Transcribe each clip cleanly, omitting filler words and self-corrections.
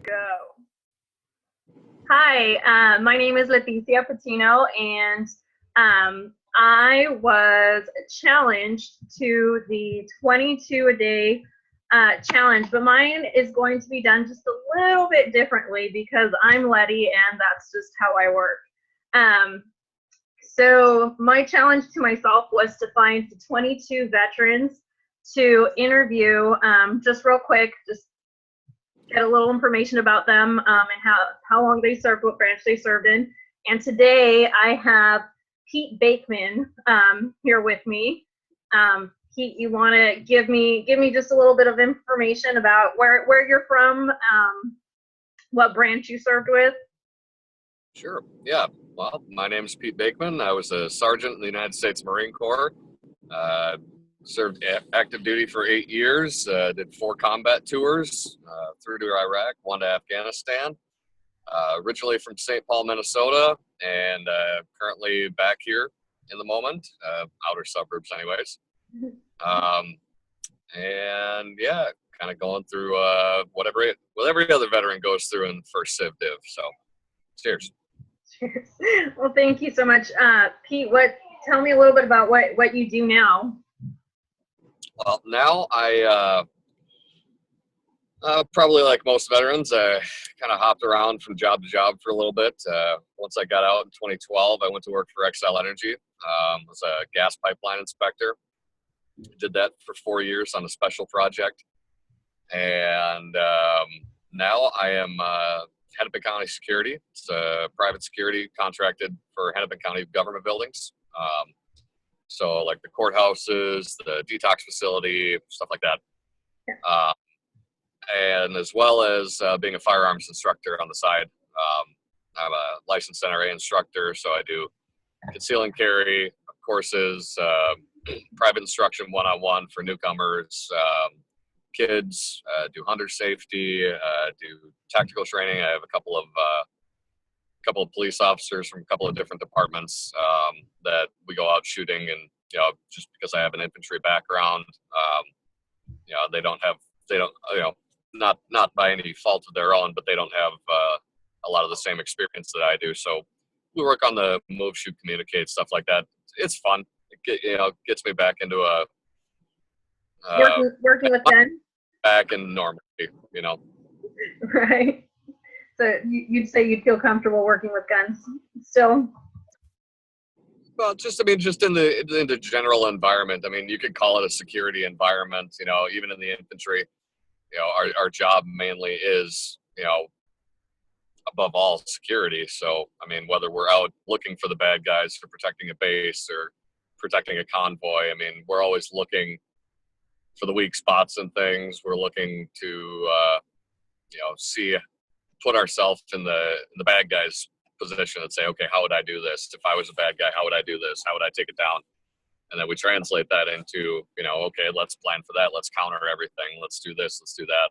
Go. Hi, my name is Leticia Patino, and I was challenged to the 22 a day challenge, but mine is going to be done just a little bit differently because I'm Letty, and that's just how I work. So my challenge to myself was to find 22 veterans to interview, just real quick, just get a little information about them and how long they served, what branch they served in. And today I have Pete Bakeman here with me. Pete, you want to give me just a little bit of information about where you're from, what branch you served with? Sure. Yeah. Well, my name is Pete Bakeman. I was a sergeant in the United States Marine Corps. Served active duty for 8 years. Did 4 combat tours, 3 to Iraq, 1 to Afghanistan. Originally from St. Paul, Minnesota, and currently back here in the moment, outer suburbs, anyways. And yeah, kind of going through what every other veteran goes through in first civ div. So, cheers. Cheers. Well, thank you so much, Pete. Tell me a little bit about what you do now. Well, now I probably like most veterans, I kind of hopped around from job to job for a little bit. Once I got out in 2012, I went to work for Xcel Energy. Was a gas pipeline inspector. Did that for 4 years on a special project. And now I am Hennepin County Security. It's a private security contracted for Hennepin County government buildings. So like the courthouses, the detox facility, stuff like that. And as well as being a firearms instructor on the side. I'm a licensed NRA instructor, so I do conceal and carry courses, private instruction one-on-one for newcomers, kids, do hunter safety, do tactical training. I have a couple of police officers from a couple of different departments that we go out shooting, and just because I have an infantry background, they don't not by any fault of their own, but they don't have a lot of the same experience that I do. So we work on the move, shoot, communicate, stuff like that. It's fun. It gets me back into working with guns. Back in normalcy, Right. So you'd say you'd feel comfortable working with guns still? Well, just in the general environment. I mean, you could call it a security environment. Even in the infantry, our job mainly is, above all, security. So, I mean, whether we're out looking for the bad guys or protecting a base or protecting a convoy, I mean, we're always looking for the weak spots and things. We're looking to, put ourselves in the bad guys' position and say, okay, how would I do this? If I was a bad guy, how would I do this? How would I take it down? And then we translate that into, okay, let's plan for that. Let's counter everything. Let's do this. Let's do that.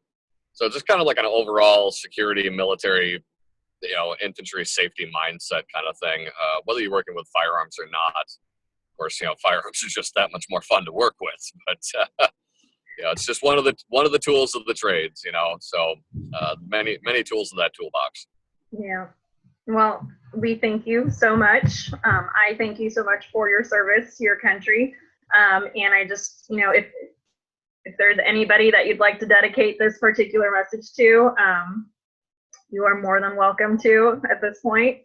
So just kind of like an overall security, military, infantry safety mindset kind of thing. Whether you're working with firearms or not, of course, firearms are just that much more fun to work with. But it's just one of the tools of the trades. So many tools in that toolbox. Yeah. Well, we thank you so much. I thank you so much for your service to your country. And I just, if there's anybody that you'd like to dedicate this particular message to, you are more than welcome to at this point.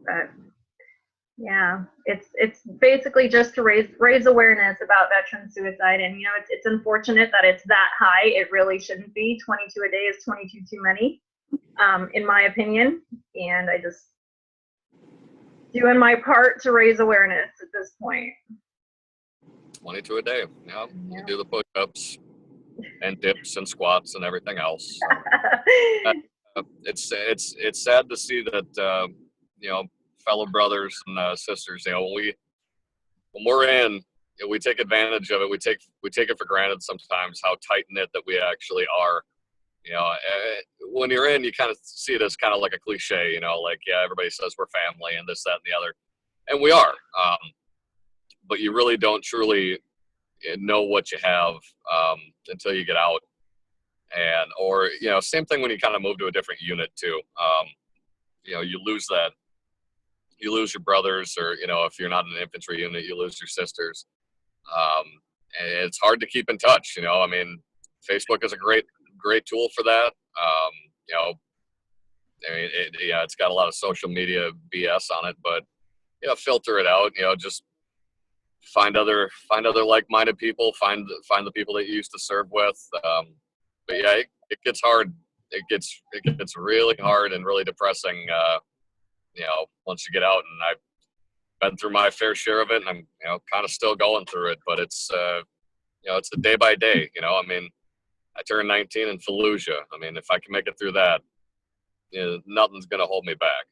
But yeah, it's basically just to raise awareness about veteran suicide. And, it's unfortunate that it's that high. It really shouldn't be. 22 a day is 22 too many. In my opinion, and I just doing my part to raise awareness at this point. 22 a day. Yeah. You do the push-ups and dips and squats and everything else. So, it's sad to see that fellow brothers and sisters, when we're in, we take advantage of it. We take it for granted sometimes how tight knit that we actually are. When you're in, you kind of see it as kind of like a cliche, like, yeah, everybody says we're family and this, that, and the other. And we are. But you really don't truly know what you have until you get out. And or, same thing when you kind of move to a different unit too. You lose your brothers, or, if you're not in an infantry unit, you lose your sisters. And it's hard to keep in touch. I mean, Facebook is a great tool for that. It's got a lot of social media BS on it, but, filter it out, just find other like-minded people, find the people that you used to serve with. But yeah, it gets hard. It gets really hard and really depressing, once you get out. And I've been through my fair share of it, and I'm, kind of still going through it, but it's, it's a day by day, I mean, I turned 19 in Fallujah. I mean, if I can make it through that, nothing's going to hold me back.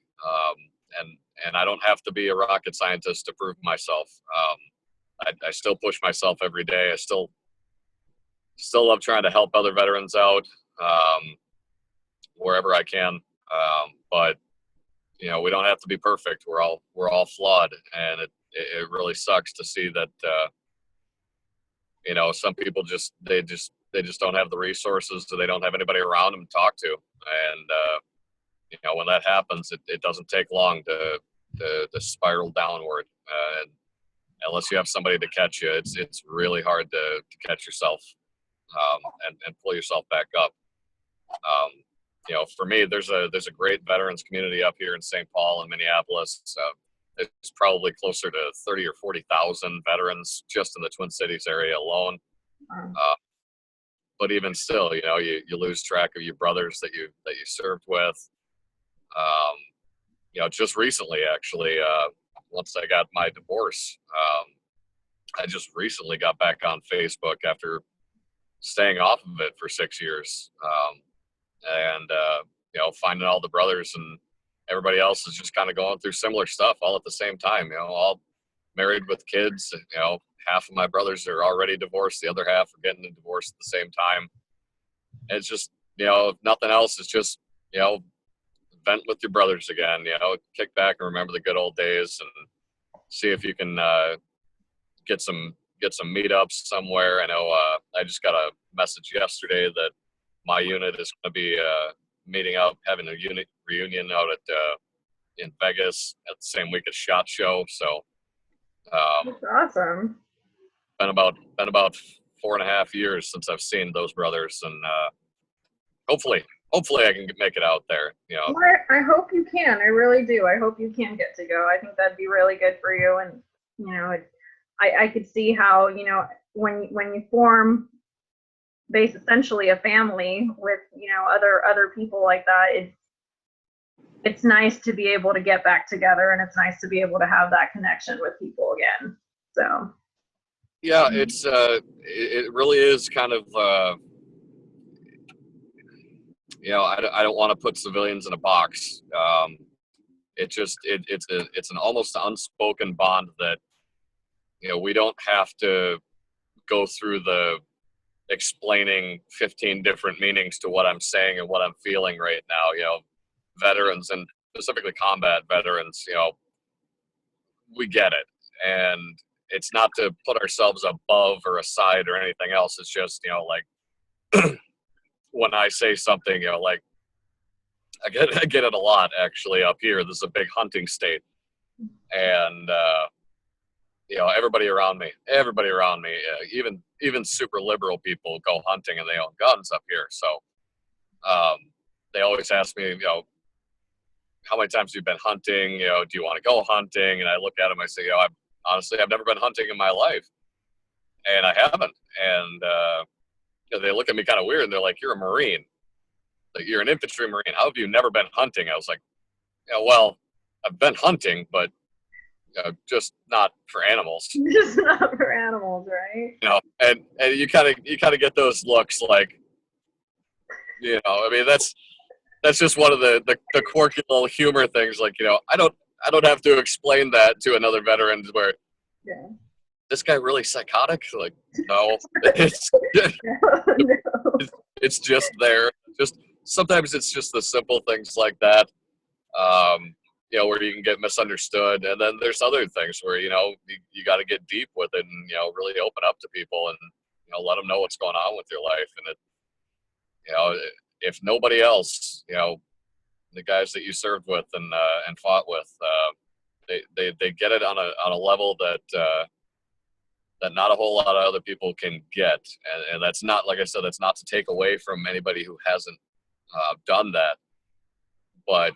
And I don't have to be a rocket scientist to prove myself. I still push myself every day. I still love trying to help other veterans out, wherever I can. But we don't have to be perfect. We're all flawed, and it really sucks to see that some people just don't have the resources, so they don't have anybody around them to talk to. And when that happens, it doesn't take long to spiral downward. And unless you have somebody to catch you, it's really hard to catch yourself, and pull yourself back up. For me, there's a great veterans community up here in St. Paul and Minneapolis. It's probably closer to 30 or 40,000 veterans just in the Twin Cities area alone. But even still, you lose track of your brothers that you served with. Just recently, actually, once I got my divorce, I just recently got back on Facebook after staying off of it for 6 years. And finding all the brothers and everybody else is just kind of going through similar stuff all at the same time, all married with kids. Half of my brothers are already divorced. The other half are getting a divorce at the same time. And it's just, if nothing else, it's just, vent with your brothers again, kick back and remember the good old days, and see if you can get some meetups somewhere. I know I just got a message yesterday that my unit is going to be meeting up, having a unit reunion out at in Vegas at the same week as SHOT Show. So That's awesome. Been about 4.5 years since I've seen those brothers, and hopefully I can make it out there. Well, I hope you can. I really do. I hope you can get to go. I think that'd be really good for you. And I could see how when you form essentially a family with other people like that, it's nice to be able to get back together, and it's nice to be able to have that connection with people again. So yeah, it's it really is kind of I don't want to put civilians in a box. It's an almost unspoken bond that we don't have to go through the explaining 15 different meanings to what I'm saying and what I'm feeling right now. Veterans, and specifically combat veterans, we get it. And it's not to put ourselves above or aside or anything else. It's just, like when I say something, like I get it a lot actually up here. This is a big hunting state. And, everybody around me, even super liberal people go hunting and they own guns up here. So they always ask me, how many times have you been hunting? Do you want to go hunting? And I look at them, I say, I've never been hunting in my life, and I haven't. And they look at me kind of weird, and they're like, "You're a Marine, like you're an infantry Marine. How have you never been hunting?" I was like, well, I've been hunting, but just not for animals. Just not for animals, right? And you kind of get those looks like, I mean, that's just one of the quirky little humor things. Like, I don't have to explain that to another veteran where, yeah, this guy really psychotic? Like, no, it's it's just there. Just sometimes it's just the simple things like that, where you can get misunderstood. And then there's other things where, you got to get deep with it and, really open up to people and, let them know what's going on with your life. And You know, if nobody else, you know, the guys that you served with and fought with, they get it on a level that that not a whole lot of other people can get, and that's not, like I said, that's not to take away from anybody who hasn't done that, but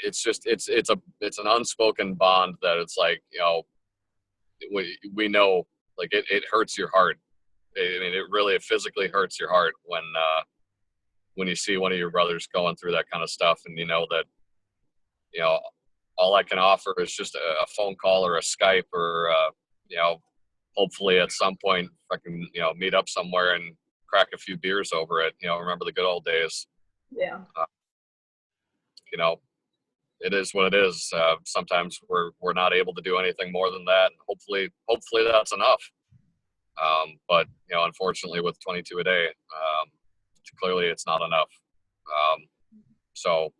it's just it's an unspoken bond that it's like, you know, we know, like it hurts your heart. I mean, it physically hurts your heart when you see one of your brothers going through that kind of stuff, and you know that, you know, all I can offer is just a phone call or a Skype, or you know, hopefully at some point I can, you know, meet up somewhere and crack a few beers over it. You know, remember the good old days. Yeah. You know, it is what it is. Sometimes we're not able to do anything more than that. Hopefully that's enough. But you know, unfortunately, with 22 a day, clearly it's not enough. So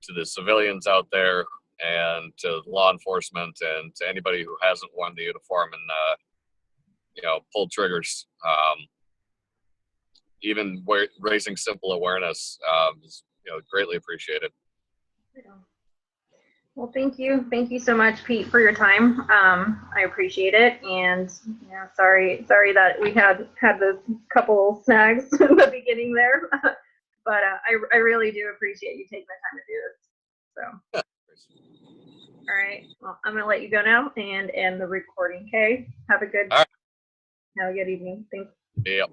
to the civilians out there, and to law enforcement, and to anybody who hasn't worn the uniform and you know, pulled triggers, even raising simple awareness, is, you know, greatly appreciated. Yeah. Well, thank you so much, Pete, for your time. I appreciate it, and yeah, sorry that we had the couple snags in the beginning there, but I really do appreciate you taking the time to do this. So, all right, well, I'm gonna let you go now and end the recording. Okay, have a good All right. evening. Thanks. Yep.